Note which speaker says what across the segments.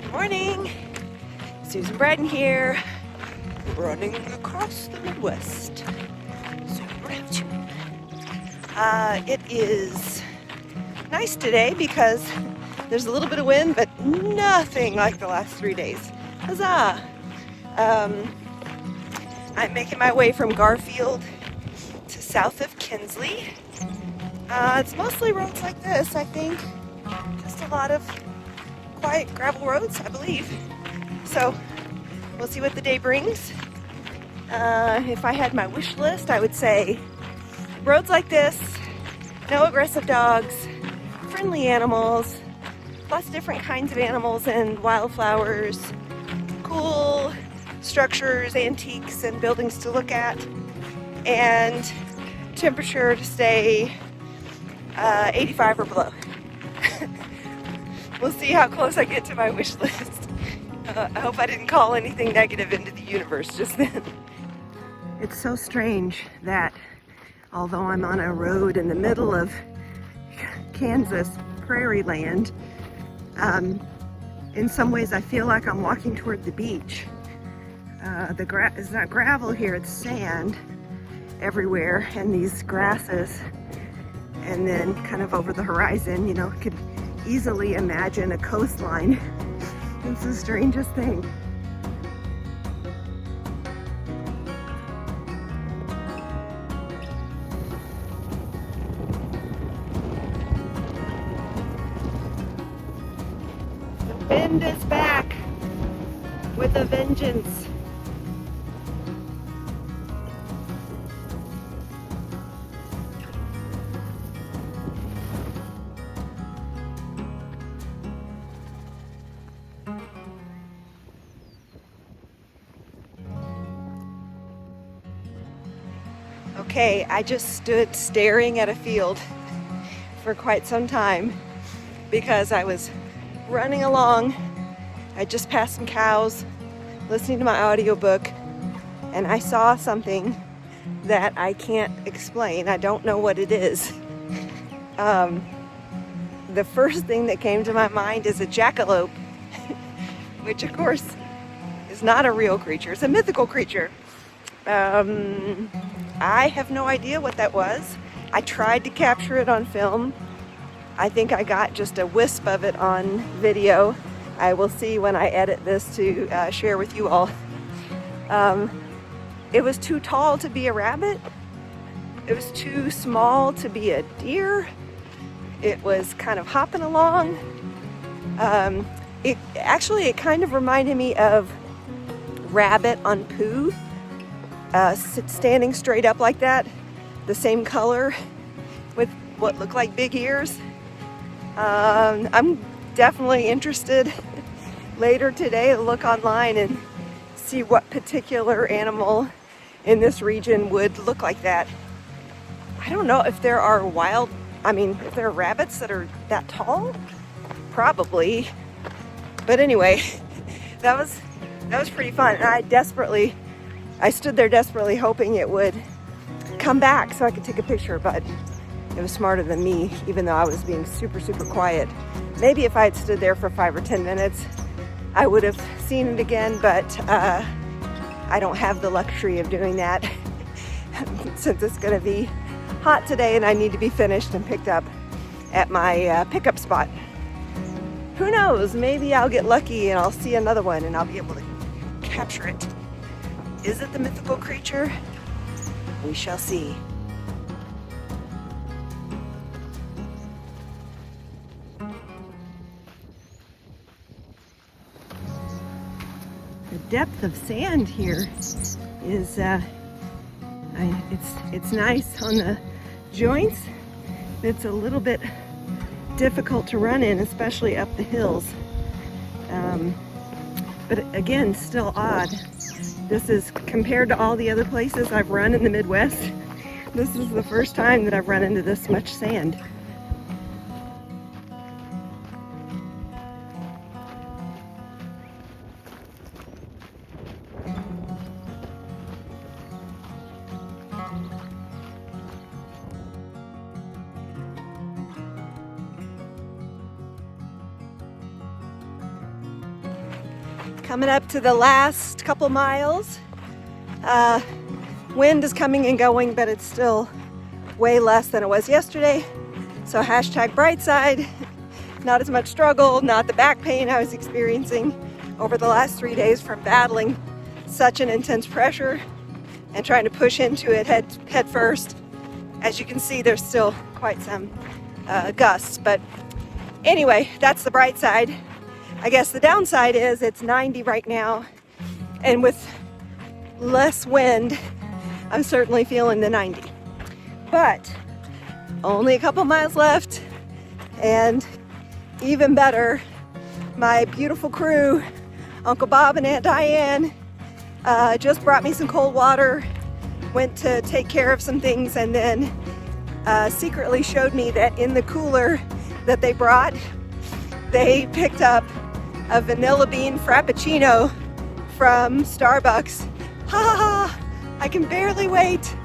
Speaker 1: Good morning, Susan Bratton here, running across the Midwest. It is nice today because there's a little bit of wind, but nothing like the last 3 days. Huzzah! I'm making my way from Garfield to south of Kinsley. It's mostly roads like this, I think. Just a lot of quiet gravel roads, I believe. So we'll see what the day brings. If I had my wish list, I would say roads like this, no aggressive dogs, friendly animals, lots of different kinds of animals and wildflowers, cool structures, antiques, and buildings to look at, and temperature to stay 85 or below. We'll see how close I get to my wish list. I hope I didn't call anything negative into the universe just then. It's so strange that although I'm on a road in the middle of Kansas prairie land, in some ways I feel like I'm walking toward the beach. It's not gravel here, it's sand everywhere, and these grasses, and then kind of over the horizon, could easily imagine a coastline. It's the strangest thing. The wind is back with a vengeance. Okay, I just stood staring at a field for quite some time because I was running along. I just passed some cows, listening to my audiobook, and I saw something that I can't explain. I don't know what it is. The first thing that came to my mind is a jackalope, which of course is not a real creature. It's a mythical creature. I have no idea what that was. I tried to capture it on film. I think I got just a wisp of it on video. I will see when I edit this to share with you all. It was too tall to be a rabbit. It was too small to be a deer. It was kind of hopping along. It kind of reminded me of rabbit on poo. Standing straight up like that, the same color with what look like big ears. I'm definitely interested later today to look online and see what particular animal in this region would look like that. I don't know if there are if there are rabbits that are that tall, probably. But anyway, that was pretty fun. And I stood there desperately hoping it would come back so I could take a picture, but it was smarter than me, even though I was being super, super quiet. Maybe if I had stood there for 5 or 10 minutes, I would have seen it again, but I don't have the luxury of doing that since it's going to be hot today and I need to be finished and picked up at my pickup spot. Who knows? Maybe I'll get lucky and I'll see another one and I'll be able to capture it. Is it the mythical creature? We shall see. The depth of sand here is it's nice on the joints. It's a little bit difficult to run in, especially up the hills. But again, still odd. This is, compared to all the other places I've run in the Midwest, this is the first time that I've run into this much sand. Coming up to the last couple miles. Wind is coming and going, but it's still way less than it was yesterday. So hashtag bright side. Not as much struggle, not the back pain I was experiencing over the last 3 days from battling such an intense pressure and trying to push into it head first. As you can see, there's still quite some gusts, but anyway, that's the bright side. I guess the downside is it's 90 right now, and with less wind, I'm certainly feeling the 90. But only a couple miles left, and even better, my beautiful crew, Uncle Bob and Aunt Diane, just brought me some cold water, went to take care of some things, and then secretly showed me that in the cooler that they brought, they picked up a vanilla bean frappuccino from Starbucks. Ha ha ha! I can barely wait.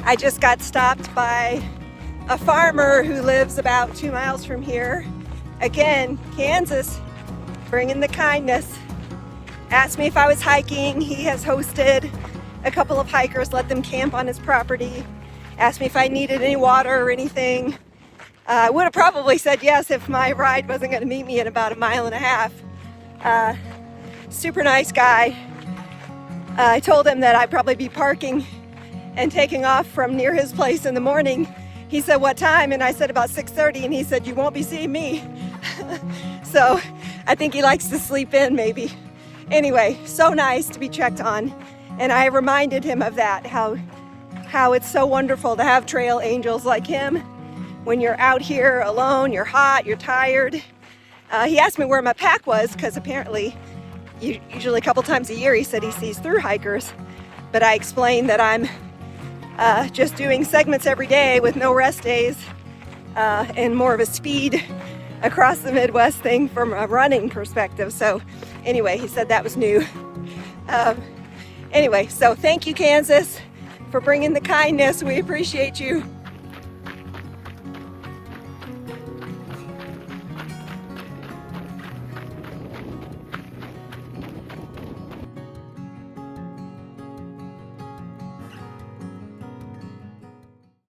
Speaker 1: I just got stopped by a farmer who lives about 2 miles from here. Again, Kansas, bringing the kindness. Asked me if I was hiking. He has hosted a couple of hikers, let them camp on his property. Asked me if I needed any water or anything. I would have probably said yes if my ride wasn't going to meet me in about 1.5 miles. Super nice guy. I told him that I'd probably be parking and taking off from near his place in the morning. He said, what time? And I said about 6:30, and he said, you won't be seeing me. So I think he likes to sleep in maybe. Anyway, so nice to be checked on. And I reminded him of that, how it's so wonderful to have trail angels like him. When you're out here alone, you're hot, you're tired. He asked me where my pack was, because apparently, usually a couple times a year, he said he sees through hikers. But I explained that I'm just doing segments every day with no rest days, and more of a speed across the Midwest thing from a running perspective. So anyway, he said that was new. Anyway, so thank you, Kansas, for bringing the kindness. We appreciate you.